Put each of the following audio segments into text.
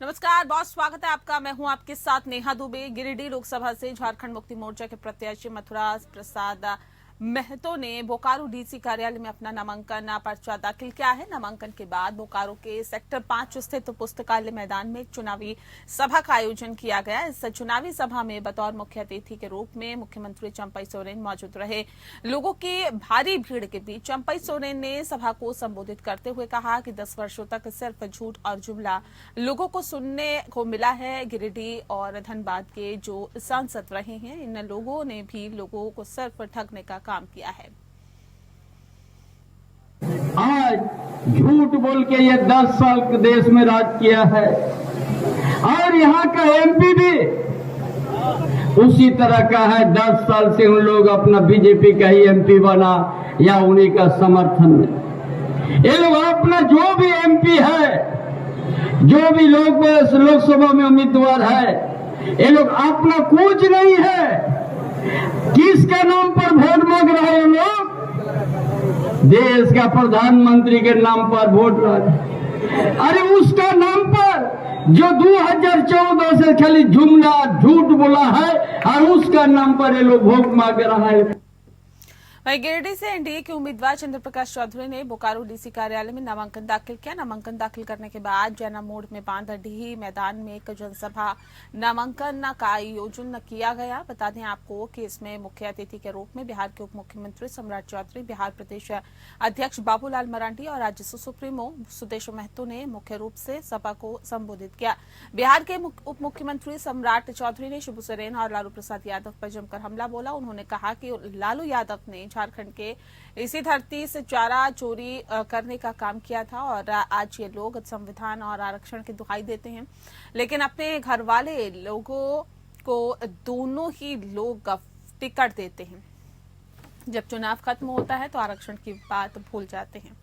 नमस्कार, बहुत स्वागत है आपका। मैं हूं आपके साथ नेहा दुबे। गिरिडीह लोकसभा से झारखंड मुक्ति मोर्चा के प्रत्याशी मथुरा प्रसाद महतो ने बोकारो डीसी कार्यालय में अपना नामांकन पर्चा दाखिल किया है। नामांकन के बाद बोकारो के सेक्टर 5 स्थित पुस्तकालय मैदान में चुनावी सभा का आयोजन किया गया। इस चुनावी सभा में बतौर मुख्य अतिथि के रूप में मुख्यमंत्री चंपई सोरेन मौजूद रहे। लोगों की भारी भीड़ के बीच चंपई सोरेन ने सभा को संबोधित करते हुए कहा कि 10 वर्षों तक सिर्फ झूठ और जुमला लोगों को सुनने को मिला है। गिरिडीह और धनबाद के जो सांसद रहे हैं, इन लोगों ने भी लोगों को सिर्फ ठगने का काम किया है। आज झूठ बोल के ये 10 साल देश में राज किया है और यहाँ का एमपी भी उसी तरह का है। 10 साल से उन लोग अपना बीजेपी का ही एमपी बना या उन्हीं का समर्थन में। ये लोग अपना जो भी एमपी है, जो भी लोग लोकसभा में उम्मीदवार है, ये लोग अपना कुछ नहीं है। किसका नाम पर वोट मांग रहे हैं लोग? देश का प्रधानमंत्री के नाम पर वोट मांग। अरे उसका नाम पर जो 2014 से खाली जुमला झूठ बोला है और उसका नाम पर ये लोग वोट मांग रहा है। वहीं गिरिडीह से एनडीए के उम्मीदवार चंद्र प्रकाश चौधरी ने बोकारो डीसी कार्यालय में नामांकन दाखिल किया। नामांकन दाखिल करने के बाद जैना मोड़ में बांधडीह मैदान में एक जनसभा नामांकन का आयोजन किया गया। बता दें आपको कि इसमें मुख्य अतिथि के रूप में बिहार के उप मुख्यमंत्री सम्राट चौधरी, बिहार प्रदेश अध्यक्ष बाबूलाल मरांडी और राजस्व सुप्रीमो सुदेशो महतो ने मुख्य रूप से सभा को संबोधित किया। बिहार के उप मुख्यमंत्री सम्राट चौधरी ने शिबू सोरेन और लालू प्रसाद यादव पर जमकर हमला बोला। उन्होंने कहा कि लालू यादव ने झारखंड के इसी धरती से चारा चोरी करने का काम किया था और आज ये लोग संविधान और आरक्षण की दुहाई देते हैं, लेकिन अपने घर वाले लोगों को दोनों ही लोग टिकट देते हैं। जब चुनाव खत्म होता है तो आरक्षण की बात भूल जाते हैं।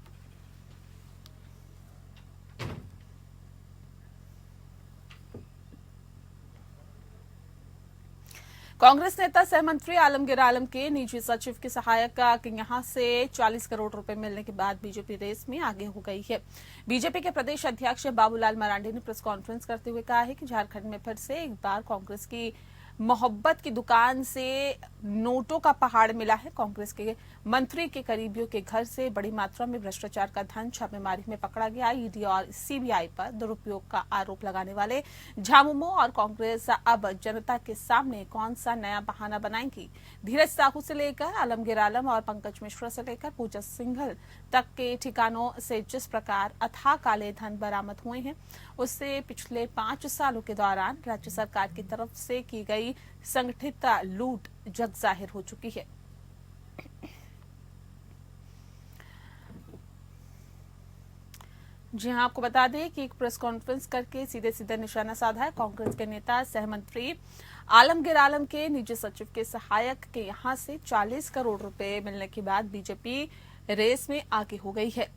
कांग्रेस नेता सह मंत्री आलमगीर आलम के निजी सचिव के सहायक के यहां से 40 करोड़ रुपए मिलने के बाद बीजेपी रेस में आगे हो गई है। बीजेपी के प्रदेश अध्यक्ष बाबूलाल मरांडी ने प्रेस कॉन्फ्रेंस करते हुए कहा है कि झारखंड में फिर से एक बार कांग्रेस की मोहब्बत की दुकान से नोटों का पहाड़ मिला है। कांग्रेस के मंत्री के करीबियों के घर से बड़ी मात्रा में भ्रष्टाचार का धन छापेमारी में पकड़ा गया। ईडी और सीबीआई पर दुरुपयोग का आरोप लगाने वाले झामुमो और कांग्रेस अब जनता के सामने कौन सा नया बहाना बनाएंगी। धीरज साहू से लेकर आलमगीर आलम और पंकज मिश्रा से लेकर पूजा सिंघल तक के ठिकानों से जिस प्रकार अथाह काले धन बरामद हुए हैं, उससे पिछले 5 सालों के दौरान राज्य सरकार की तरफ से की गई संगठित लूट जग जाहिर हो चुकी है। जी हां, आपको बता दें कि एक प्रेस कॉन्फ्रेंस करके सीधे सीधे निशाना साधा है। कांग्रेस के नेता सह मंत्री आलमगीर आलम के निजी सचिव के सहायक के यहां से 40 करोड़ रुपए मिलने के बाद बीजेपी रेस में आगे हो गई है।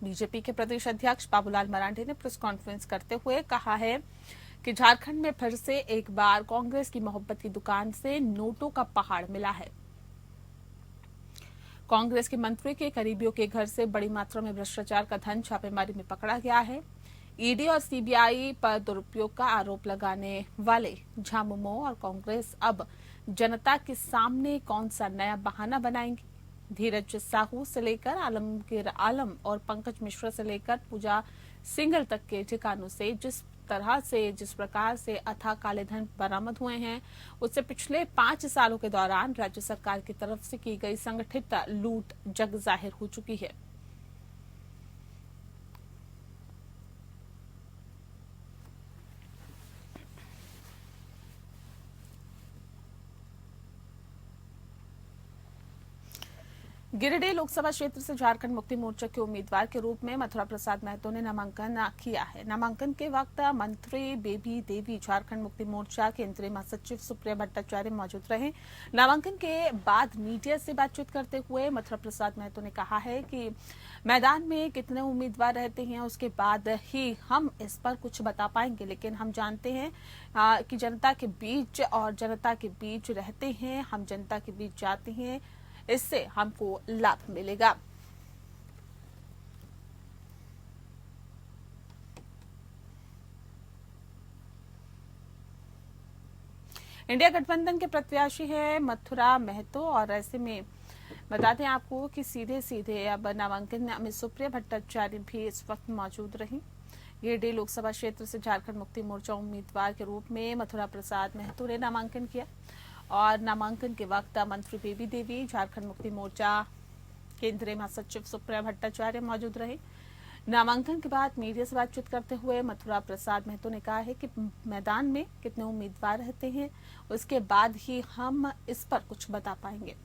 बीजेपी के प्रदेश अध्यक्ष बाबूलाल मरांडी ने प्रेस कॉन्फ्रेंस करते हुए कहा है कि झारखंड में फिर से एक बार कांग्रेस की मोहब्बत की दुकान से नोटों का पहाड़ मिला है। कांग्रेस के मंत्री के करीबियों के घर से बड़ी मात्रा में भ्रष्टाचार का धन छापेमारी में पकड़ा गया है। ईडी और सीबीआई पर दुरुपयोग का आरोप लगाने वाले झामुमो और कांग्रेस अब जनता के सामने कौन सा नया बहाना बनाएंगे। धीरज साहू से लेकर आलमगीर आलम और पंकज मिश्रा से लेकर पूजा सिंघल तक के ठिकानों से जिस प्रकार से अथाह काले धन बरामद हुए हैं, उससे पिछले 5 सालों के दौरान राज्य सरकार की तरफ से की गई संगठित लूट जग जाहिर हो चुकी है। गिरिडीह लोकसभा क्षेत्र से झारखंड मुक्ति मोर्चा के उम्मीदवार के रूप में मथुरा प्रसाद महतो ने नामांकन किया है। नामांकन के वक्त मंत्री बेबी देवी, झारखंड मुक्ति मोर्चा केंद्रीय महासचिव सुप्रिया भट्टाचार्य मौजूद रहे। नामांकन के बाद मीडिया से बातचीत करते हुए मथुरा प्रसाद महतो ने कहा है कि मैदान में कितने उम्मीदवार रहते हैं उसके बाद ही हम इस पर कुछ बता पाएंगे, लेकिन हम जानते हैं कि जनता के बीच और जनता के बीच रहते हैं, हम जनता के बीच जाते हैं, इससे हमको लाभ मिलेगा। इंडिया गठबंधन के प्रत्याशी है मथुरा महतो और ऐसे में बताते हैं आपको कि सीधे सीधे अब नामांकन में सुप्रिया भट्टाचार्य भी इस वक्त मौजूद रही। गिरिडीह लोकसभा क्षेत्र से झारखंड मुक्ति मोर्चा उम्मीदवार के रूप में मथुरा प्रसाद महतो ने नामांकन किया और नामांकन के वक्त मंत्री बेबी देवी, झारखंड मुक्ति मोर्चा केंद्रीय महासचिव सुप्रिया भट्टाचार्य मौजूद रहे। नामांकन के बाद मीडिया से बातचीत करते हुए मथुरा प्रसाद महतो ने कहा है कि मैदान में कितने उम्मीदवार रहते हैं उसके बाद ही हम इस पर कुछ बता पाएंगे,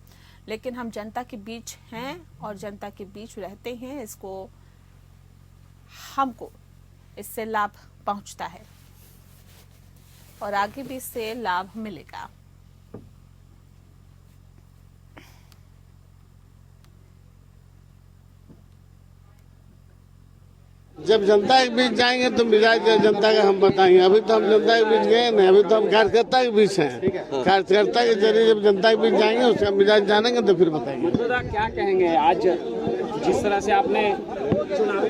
लेकिन हम जनता के बीच हैं और जनता के बीच रहते हैं, इसको हमको इससे लाभ पहुंचता है और आगे भी इससे लाभ मिलेगा। जब जनता के बीच जाएंगे तो मिजाज जनता का हम बताएंगे। अभी तो हम जनता के बीच गए नहीं, अभी तो हम कार्यकर्ता के बीच हैं। कार्यकर्ता के जरिए जब जनता के बीच जाएंगे उसका मिजाज जानेंगे तो फिर बताएंगे। क्या कहेंगे आज जिस तरह से आपने चुनावी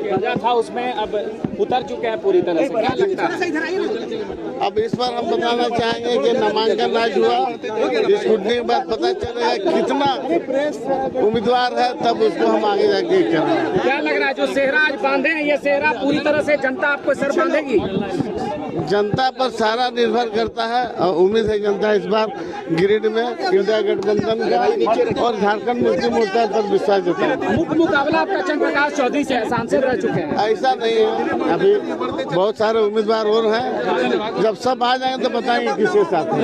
भेजा था उसमें अब उतर चुके हैं पूरी तरह से, क्या लगता है? अब इस बार हम बताना चाहेंगे कि नामांकन आज हुआ, स्क्रूटनी के बाद पता चलेगा कितना उम्मीदवार है, तब उसको हम आगे जाके करेंगे। क्या लग रहा है जो सेहरा आज बांधे हैं ये सेहरा पूरी तरह से जनता आपको सर बांधेगी? जनता पर सारा निर्भर करता है और उम्मीद है जनता इस बार गिरिडीह में इंडिया गठबंधन का और झारखंड मुक्ति मोर्चा पर विश्वास जताएगा। मुख्य मुकाबला आपका चंद्र प्रकाश चौधरी से सांसद रह चुके हैं। ऐसा नहीं है, अभी बहुत सारे उम्मीदवार और हैं। जब सब आ जाएंगे तो बताएंगे किसके साथ है।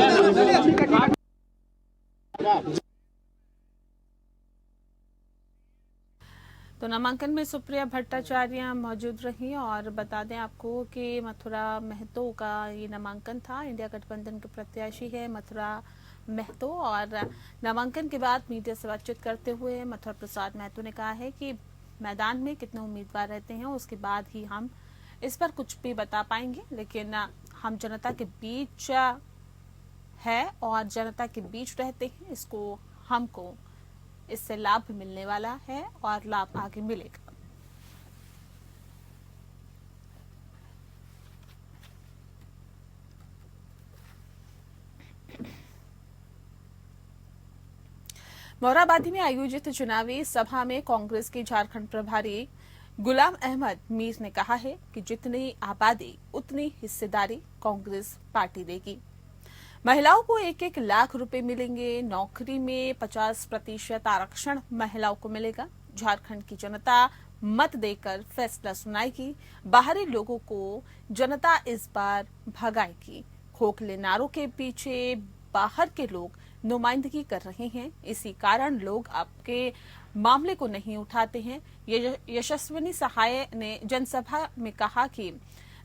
तो नामांकन में सुप्रिया भट्टाचार्य मौजूद रही और बता दें आपको कि मथुरा महतो का ये नामांकन था। इंडिया गठबंधन के प्रत्याशी है मथुरा महतो और नामांकन के बाद मीडिया से बातचीत करते हुए मथुरा प्रसाद महतो ने कहा है कि मैदान में कितने उम्मीदवार रहते हैं उसके बाद ही हम इस पर कुछ भी बता पाएंगे, लेकिन हम जनता के बीच है और जनता के बीच रहते हैं, इसको हमको इससे लाभ मिलने वाला है और लाभ आगे मिलेगा। मोराबादी में आयोजित चुनावी सभा में कांग्रेस के झारखंड प्रभारी गुलाम अहमद मीर ने कहा है कि जितनी आबादी उतनी हिस्सेदारी कांग्रेस पार्टी देगी। महिलाओं को 1-1 लाख रुपए मिलेंगे। नौकरी में 50% आरक्षण महिलाओं को मिलेगा। झारखंड की जनता मत देकर फैसला सुनाएगी। बाहरी लोगों को जनता इस बार भगाएगी। खोखले नारों के पीछे बाहर के लोग नुमाइंदगी कर रहे हैं, इसी कारण लोग आपके मामले को नहीं उठाते हैं। यशस्विनी सहाय ने जनसभा में कहा कि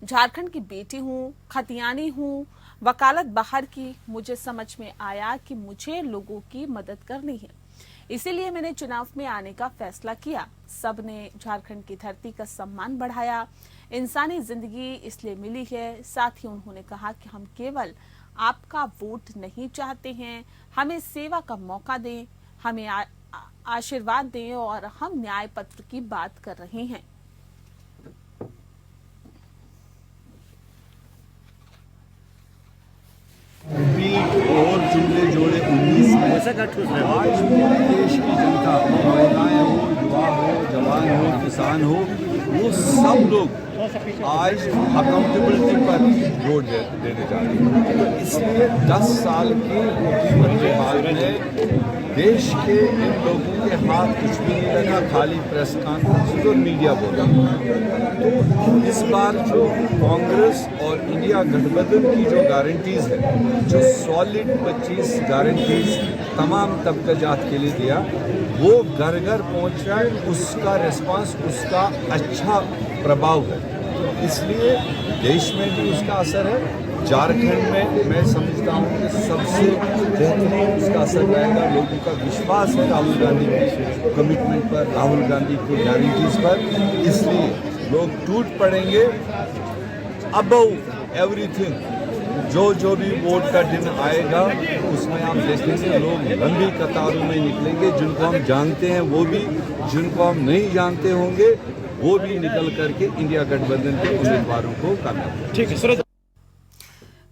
झारखंड की बेटी हूँ, खतियानी हूँ, वकालत बाहर की, मुझे समझ में आया कि मुझे लोगों की मदद करनी है, इसीलिए मैंने चुनाव में आने का फैसला किया। सबने झारखंड की धरती का सम्मान बढ़ाया, इंसानी जिंदगी इसलिए मिली है। साथ ही उन्होंने कहा कि हम केवल आपका वोट नहीं चाहते हैं, हमें सेवा का मौका दें, हमें आशीर्वाद दें और हम न्याय पत्र की बात कर रहे हैं। और जुमले जोड़े 19 में आज देश की जनता, महिलाएं हो, युवा हो, जवान हो, किसान हो, वो सब लोग आज अकाउंटेबिलिटी पर जोर देने जा रहे हैं। तो इसलिए 10 साल की हुकूमत के बाद में देश के इन लोगों के हाथ कुछ भी नहीं लगा, खाली प्रेस कॉन्फ्रेंस और मीडिया बोला। तो इस बार जो कांग्रेस और इंडिया गठबंधन की जो गारंटीज है, जो सॉलिड 25 गारंटीज तमाम तबका जात के लिए दिया, वो घर घर पहुँच रहा है, उसका रिस्पांस, उसका अच्छा प्रभाव है। इसलिए देश में भी उसका असर है। झारखंड में मैं समझता हूँ कि सबसे बेहतरीन उसका असर रहेगा। लोगों का विश्वास है राहुल गांधी की कमिटमेंट पर, राहुल गांधी की गारंटीज पर, इसलिए लोग टूट पड़ेंगे अबव एवरीथिंग। जो भी वोट का दिन आएगा उसमें आप देखेंगे लोग लंबी कतारों में निकलेंगे, जिनको हम जानते हैं वो भी, जिनको हम नहीं जानते होंगे वो भी निकल करके इंडिया गठबंधन के उम्मीदवारों को कामयाब। ठीक है।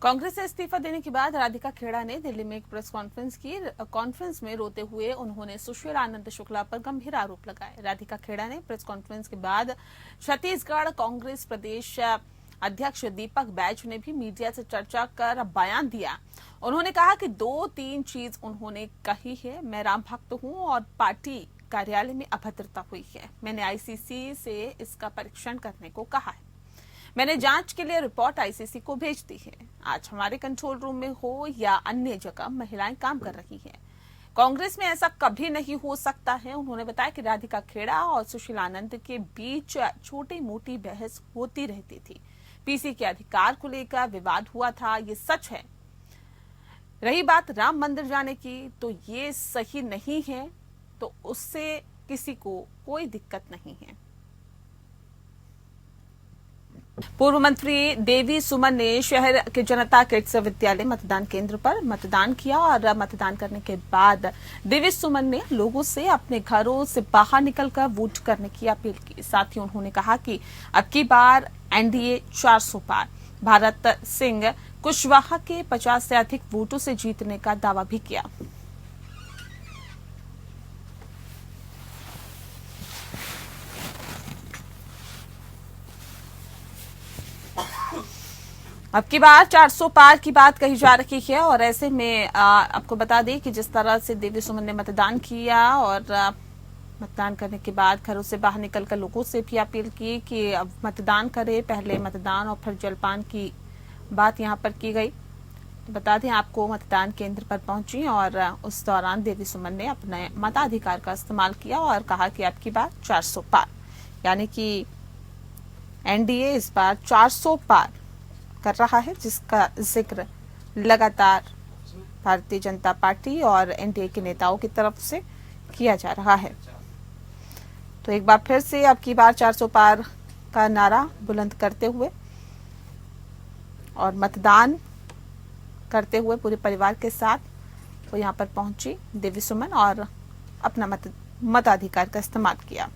कांग्रेस से इस्तीफा देने के बाद राधिका खेड़ा ने दिल्ली में एक प्रेस कॉन्फ्रेंस में रोते हुए उन्होंने सुशील आनंद शुक्ला पर गंभीर आरोप लगाए। राधिका खेड़ा ने प्रेस कॉन्फ्रेंस के बाद छत्तीसगढ़ कांग्रेस प्रदेश अध्यक्ष दीपक बैज ने भी मीडिया से चर्चा कर बयान दिया। उन्होंने कहा कि 2-3 चीज उन्होंने कही है। मैं राम भक्त हूं और पार्टी कार्यालय में अभद्रता हुई है। मैंने आईसीसी से इसका परीक्षण करने को कहा है। मैंने जांच के लिए रिपोर्ट आईसीसी को भेज दी है। आज हमारे कंट्रोल रूम में हो या अन्य जगह महिलाएं काम कर रही हैं। कांग्रेस में ऐसा कभी नहीं हो सकता है। उन्होंने बताया कि राधिका खेड़ा और सुशील आनंद के बीच छोटी मोटी बहस होती रहती थी। पीसी के अधिकार को लेकर विवाद हुआ था, ये सच है। रही बात राम मंदिर जाने की, तो ये सही नहीं है, तो उससे किसी को कोई दिक्कत नहीं है। पूर्व मंत्री देवी सुमन ने शहर के जनता किड्स विद्यालय मतदान केंद्र पर मतदान किया और मतदान करने के बाद देवी सुमन ने लोगों से अपने घरों से बाहर निकलकर वोट करने की अपील की। साथ ही उन्होंने कहा कि अब की बार एनडीए 400 पार। भारत सिंह कुशवाहा के 50 से अधिक वोटों से जीतने का दावा भी किया। अब की बार 400 पार की बात कही जा रही है और ऐसे में आपको बता दें कि जिस तरह से देवी सुमन ने मतदान किया और मतदान करने के बाद घरों से बाहर निकलकर लोगों से भी अपील की कि अब मतदान करें। पहले मतदान और फिर जलपान की बात यहां पर की गई। तो बता दें आपको मतदान केंद्र पर पहुंची और उस दौरान देवी सुमन ने अपने मताधिकार का इस्तेमाल किया और कहा कि अब की बार 400 पार, यानी कि एनडीए इस बार 400 पार कर रहा है, जिसका जिक्र लगातार भारतीय जनता पार्टी और एनडीए के नेताओं की तरफ से किया जा रहा है। तो एक बार फिर से अब की बार 400 पार का नारा बुलंद करते हुए और मतदान करते हुए पूरे परिवार के साथ वो यहाँ पर पहुंची देवी सुमन और अपना मताधिकार का इस्तेमाल किया।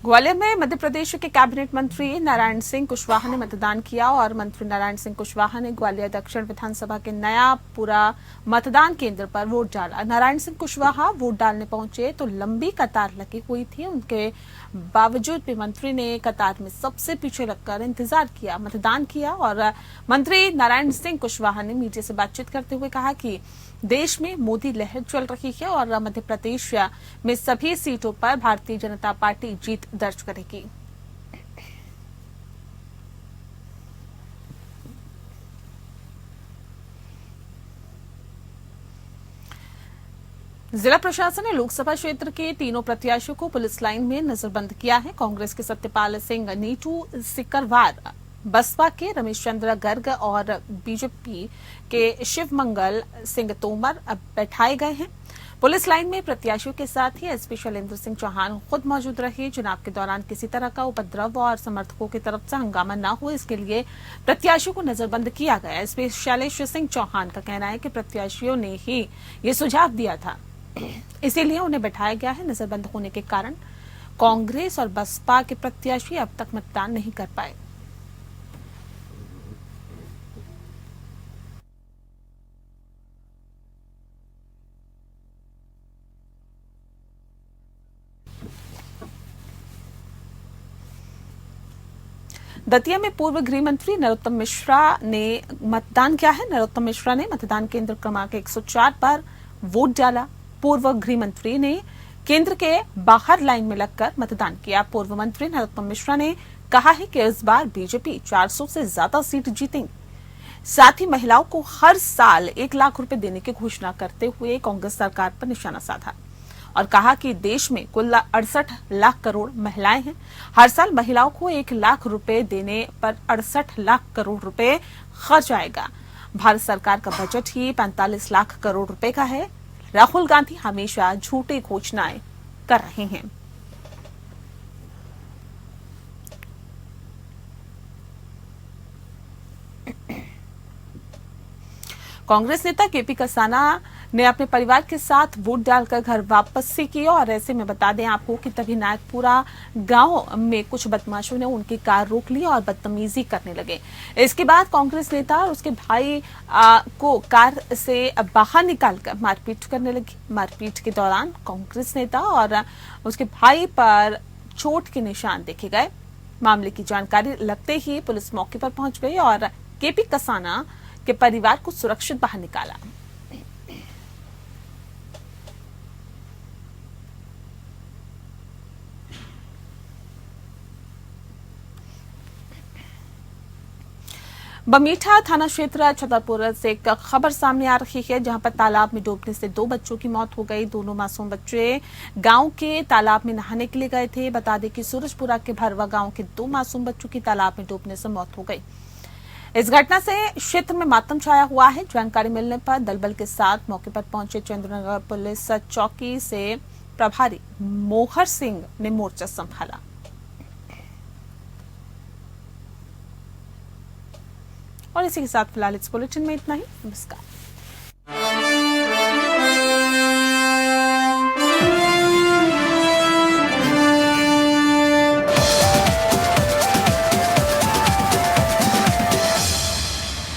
ग्वालियर में मध्य प्रदेश के कैबिनेट मंत्री नारायण सिंह कुशवाहा ने मतदान किया और मंत्री नारायण सिंह कुशवाहा ने ग्वालियर दक्षिण विधानसभा के नया पूरा मतदान केंद्र पर वोट डाला। नारायण सिंह कुशवाहा वोट डालने पहुंचे तो लंबी कतार लगी हुई थी। उनके बावजूद भी मंत्री ने कतार में सबसे पीछे लगकर इंतजार किया, मतदान किया। और मंत्री नारायण सिंह कुशवाहा ने मीडिया से बातचीत करते हुए कहा कि देश में मोदी लहर चल रही है और मध्य प्रदेश में सभी सीटों पर भारतीय जनता पार्टी जीत दर्ज करेगी। जिला प्रशासन ने लोकसभा क्षेत्र के तीनों प्रत्याशियों को पुलिस लाइन में नजरबंद किया है। कांग्रेस के सत्यपाल सिंह नीटू सिकरवार, बसपा के रमेश चंद्र गर्ग और बीजेपी के शिवमंगल सिंह तोमर अब बैठाए गए हैं। पुलिस लाइन में प्रत्याशियों के साथ ही एसपी शैलेंद्र सिंह चौहान खुद मौजूद रहे। चुनाव के दौरान किसी तरह का उपद्रव और समर्थकों की तरफ से हंगामा न हो, इसके लिए प्रत्याशियों को नजरबंद किया गया। एसपी शैलेंद्र सिंह चौहान का कहना है कि प्रत्याशियों ने ही ये सुझाव दिया था, इसीलिए उन्हें बैठाया गया है। नजरबंद होने के कारण कांग्रेस और बसपा के प्रत्याशी अब तक मतदान नहीं कर पाए। दतिया में पूर्व गृह मंत्री नरोत्तम मिश्रा ने मतदान किया है। नरोत्तम मिश्रा ने मतदान केंद्र क्रमांक 104 पर वोट डाला। पूर्व गृह मंत्री ने केंद्र के बाहर लाइन में लगकर मतदान किया। पूर्व मंत्री नरोत्तम मिश्रा ने कहा है कि इस बार बीजेपी 400 से ज्यादा सीट जीतेंगी। साथ ही महिलाओं को हर साल 1 लाख रुपए देने की घोषणा करते हुए कांग्रेस सरकार पर निशाना साधा और कहा कि देश में कुल 68 लाख करोड़ महिलाएं हैं। हर साल महिलाओं को 1 लाख रुपए देने पर 68 लाख करोड़ रुपए खर्च आएगा। भारत सरकार का बजट ही 45 लाख करोड़ रुपए का है। राहुल गांधी हमेशा झूठी घोषणाएं कर रहे हैं। कांग्रेस नेता केपी कसाना ने अपने परिवार के साथ वोट डालकर घर वापसी की और ऐसे में बता दें आपको कि तभी नायकपुरा गांव में कुछ बदमाशों ने उनकी कार रोक ली और बदतमीजी करने लगे। इसके बाद कांग्रेस नेता और उसके भाई को कार से बाहर निकालकर मारपीट करने लगी। मारपीट के दौरान कांग्रेस नेता और उसके भाई पर चोट के निशान देखे गए। मामले की जानकारी लगते ही पुलिस मौके पर पहुंच गई और केपी कसाना के परिवार को सुरक्षित बाहर निकाला। बमीठा थाना क्षेत्र छतरपुर से एक खबर सामने आ रही है, जहां पर तालाब में डूबने से 2 बच्चों की मौत हो गई। दोनों मासूम बच्चे गांव के तालाब में नहाने के लिए गए थे। बता दें कि सूरजपुरा के भरवा गांव के 2 मासूम बच्चों की तालाब में डूबने से मौत हो गई। इस घटना से क्षेत्र में मातम छाया हुआ है। जानकारी मिलने पर दलबल के साथ मौके पर पहुंचे चंद्रनगर पुलिस चौकी से प्रभारी मोहर सिंह ने मोर्चा संभाला। और इसी के साथ फिलहाल इस बुलेटिन में इतना ही। नमस्कार।